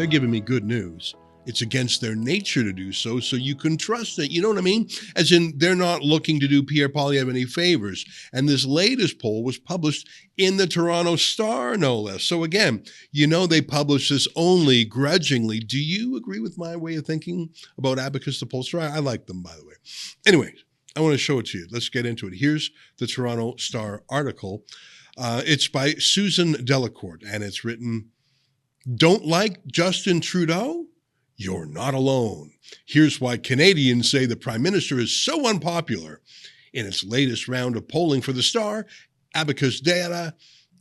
they're giving me good news. It's against their nature to do so, so you can trust it. You know what I mean? As in, they're not looking to do Pierre Poilievre any favors. And this latest poll was published in the Toronto Star, no less. So again, you know they publish this only grudgingly. Do you agree with my way of thinking about Abacus the pollster? I like them, by the way. Anyway, I want to show it to you. Let's get into it. Here's the Toronto Star article. It's by Susan Delacourt, and it's written, "Don't like Justin Trudeau? You're not alone. Here's why Canadians say the Prime Minister is so unpopular." In its latest round of polling for the Star, Abacus Data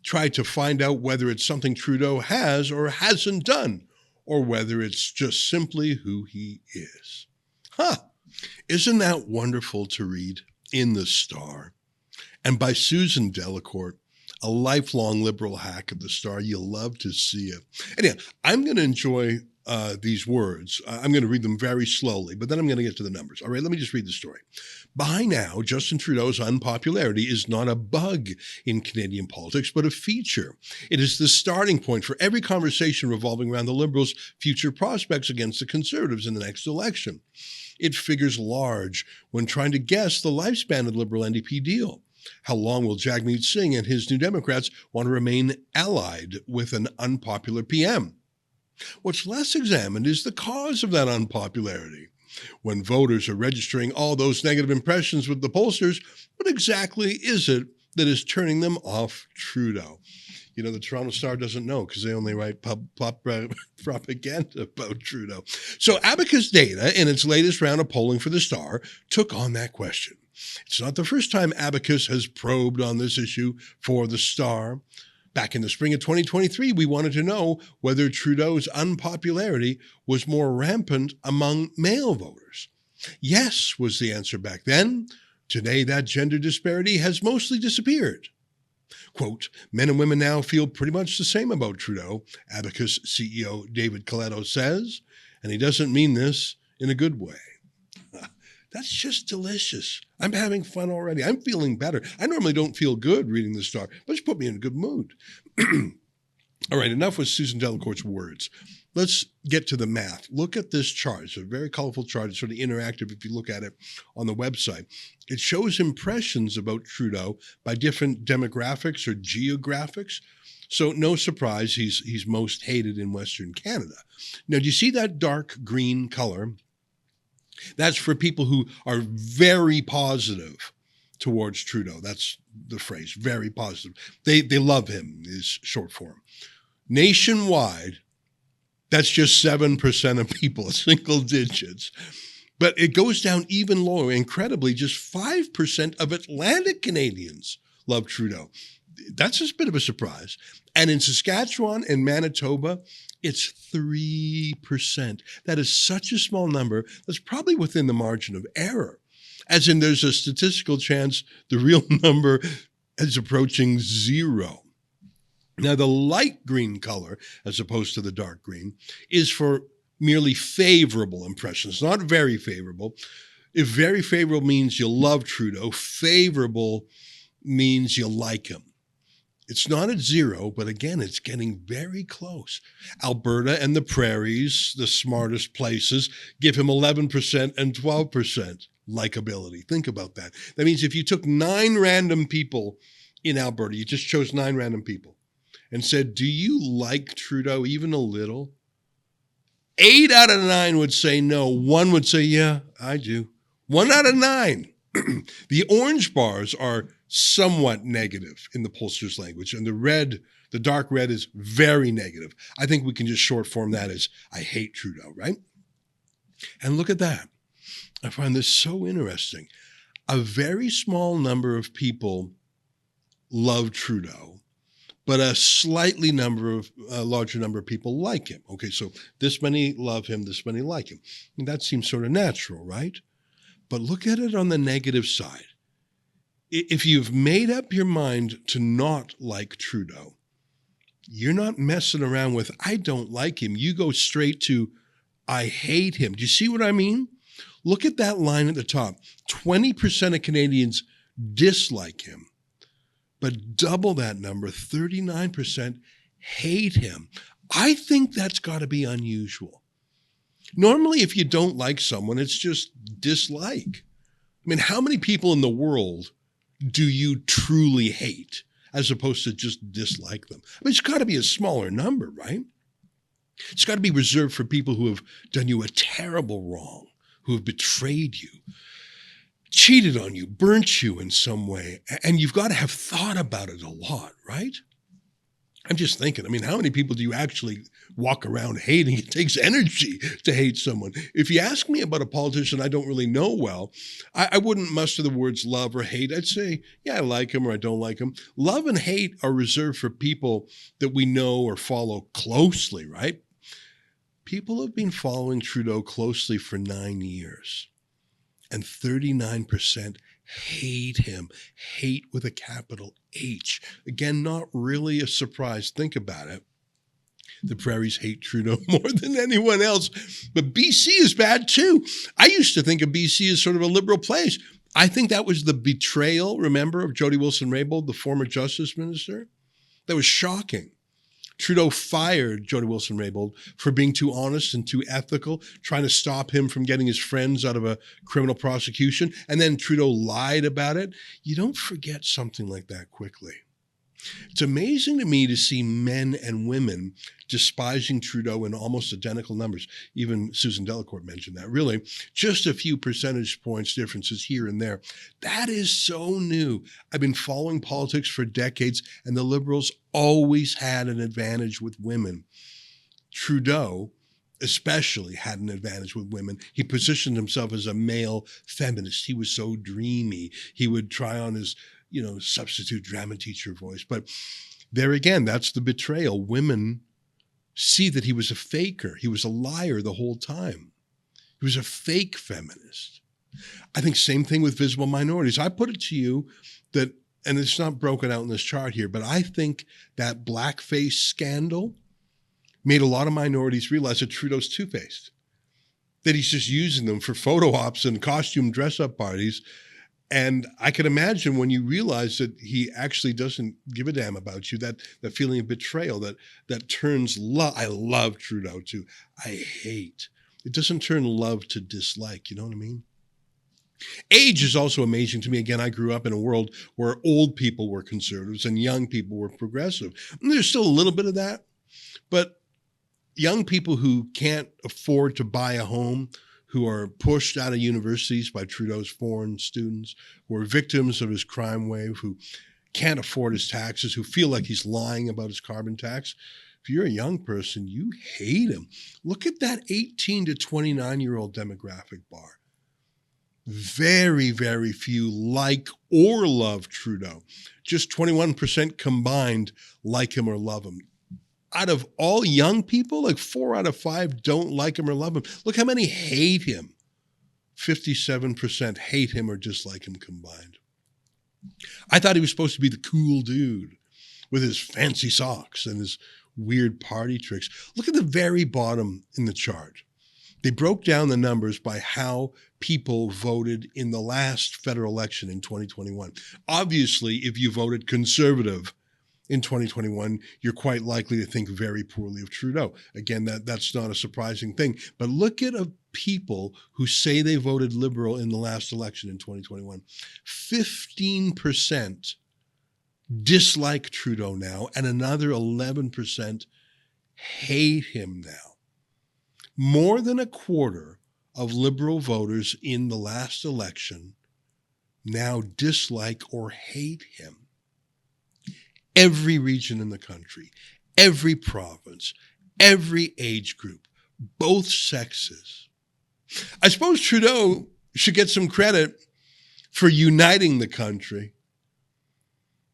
tried to find out whether it's something Trudeau has or hasn't done, or whether it's just simply who he is. Isn't that wonderful to read in the Star? And by Susan Delacourt, a lifelong Liberal hack of the Star. You'll love to see it. Anyhow, I'm going to enjoy these words. I'm going to read them very slowly, but then I'm going to get to the numbers. All right, let me just read the story. By now, Justin Trudeau's unpopularity is not a bug in Canadian politics, but a feature. It is the starting point for every conversation revolving around the Liberals' future prospects against the Conservatives in the next election. It figures large when trying to guess the lifespan of the Liberal NDP deal. How long will Jagmeet Singh and his New Democrats want to remain allied with an unpopular PM? What's less examined is the cause of that unpopularity. When voters are registering all those negative impressions with the pollsters, what exactly is it that is turning them off Trudeau? You know, the Toronto Star doesn't know because they only write propaganda about Trudeau. So Abacus Data, in its latest round of polling for the Star, took on that question. It's not the first time Abacus has probed on this issue for the Star. Back in the spring of 2023, we wanted to know whether Trudeau's unpopularity was more rampant among male voters. Yes, was the answer back then. Today, that gender disparity has mostly disappeared. Quote, men and women now feel pretty much the same about Trudeau, Abacus CEO David Coletto says, and he doesn't mean this in a good way. That's just delicious. I'm having fun already. I'm feeling better. I normally don't feel good reading the Star, but it's put me in a good mood. All right, enough with Susan Delacourt's words. Let's get to the math. Look at this chart. It's a very colorful chart. It's sort of interactive if you look at it on the website. It shows impressions about Trudeau by different demographics or geographics. So no surprise, he's most hated in Western Canada. Now, do you see that dark green color? That's for people who are very positive towards Trudeau. That's the phrase, very positive. They love him, is short form. Nationwide, that's just 7% of people, single digits. But it goes down even lower. Incredibly, just 5% of Atlantic Canadians love Trudeau. That's just a bit of a surprise. And in Saskatchewan and Manitoba, it's 3%. That is such a small number. That's probably within the margin of error. As in, there's a statistical chance the real number is approaching zero. Now, the light green color, as opposed to the dark green, is for merely favorable impressions, not very favorable. If very favorable means you love Trudeau, favorable means you like him. It's not at zero, but again, it's getting very close. Alberta and the prairies, the smartest places, give him 11% and 12% likability. Think about that. That means if you took 9 random people in Alberta, you just chose 9 random people, and said, do you like Trudeau even a little? 8 out of 9 would say no. 1 would say, yeah, I do. 1 out of 9. The orange bars are somewhat negative in the pollster's language, and the dark red is very negative. I think we can just short form that as I hate Trudeau, right? And look at that. I find this so interesting. A very small number of people love Trudeau, but a larger number of people like him. Okay, so this many love him, this many like him. And that seems sort of natural, right? But look at it on the negative side. If you've made up your mind to not like Trudeau, you're not messing around with, I don't like him. You go straight to, I hate him. Do you see what I mean? Look at that line at the top. 20% of Canadians dislike him, but double that number, 39% hate him. I think that's got to be unusual. Normally, if you don't like someone, it's just dislike. I mean, how many people in the world do you truly hate as opposed to just dislike them? I mean, it's got to be a smaller number, right? It's got to be reserved for people who have done you a terrible wrong, who have betrayed you, cheated on you, burnt you in some way. And you've got to have thought about it a lot, right? I'm just thinking, I mean, how many people do you actually walk around hating? It takes energy to hate someone. If you ask me about a politician I don't really know well, I wouldn't muster the words love or hate. I'd say, yeah, I like him or I don't like him. Love and hate are reserved for people that we know or follow closely, right? People have been following Trudeau closely for 9 years, and 39% hate him. Hate with a capital H. Again, not really a surprise. Think about it. The prairies hate Trudeau more than anyone else. But BC is bad too. I used to think of BC as sort of a liberal place. I think that was the betrayal, remember, of Jody Wilson-Raybould, the former justice minister? That was shocking. Trudeau fired Jody Wilson-Raybould for being too honest and too ethical, trying to stop him from getting his friends out of a criminal prosecution. And then Trudeau lied about it. You don't forget something like that quickly. It's amazing to me to see men and women despising Trudeau in almost identical numbers. Even Susan Delacourt mentioned that. Really, just a few percentage points differences here and there. That is so new. I've been following politics for decades, and the Liberals always had an advantage with women. Trudeau especially had an advantage with women. He positioned himself as a male feminist. He was so dreamy. He would try on his substitute drama teacher voice. But there again, that's the betrayal. Women see that he was a faker. He was a liar the whole time. He was a fake feminist. I think same thing with visible minorities. I put it to you that, and it's not broken out in this chart here, but I think that blackface scandal made a lot of minorities realize that Trudeau's two-faced, that he's just using them for photo ops and costume dress-up parties. And I can imagine when you realize that he actually doesn't give a damn about you, that feeling of betrayal, that turns love. I love Trudeau too. I hate. It doesn't turn love to dislike. You know what I mean? Age is also amazing to me. Again, I grew up in a world where old people were conservatives and young people were progressive. And there's still a little bit of that. But young people who can't afford to buy a home, who are pushed out of universities by Trudeau's foreign students, who are victims of his crime wave, who can't afford his taxes, who feel like he's lying about his carbon tax. If you're a young person, you hate him. Look at that 18 to 29-year-old demographic bar. Very, very few like or love Trudeau. Just 21% combined like him or love him. Out of all young people, like 4 out of 5 don't like him or love him. Look how many hate him. 57% hate him or dislike him combined. I thought he was supposed to be the cool dude with his fancy socks and his weird party tricks. Look at the very bottom in the chart. They broke down the numbers by how people voted in the last federal election in 2021. Obviously, if you voted conservative in 2021, you're quite likely to think very poorly of Trudeau. Again, that's not a surprising thing. But look at people who say they voted Liberal in the last election in 2021. 15% dislike Trudeau now, and another 11% hate him now. More than a quarter of Liberal voters in the last election now dislike or hate him. Every region in the country, every province, every age group, both sexes. I suppose Trudeau should get some credit for uniting the country.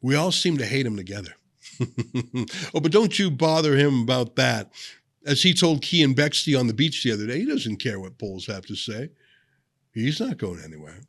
We all seem to hate him together. Oh, but don't you bother him about that. As he told Keean Bexte on the beach the other day, he doesn't care what polls have to say. He's not going anywhere.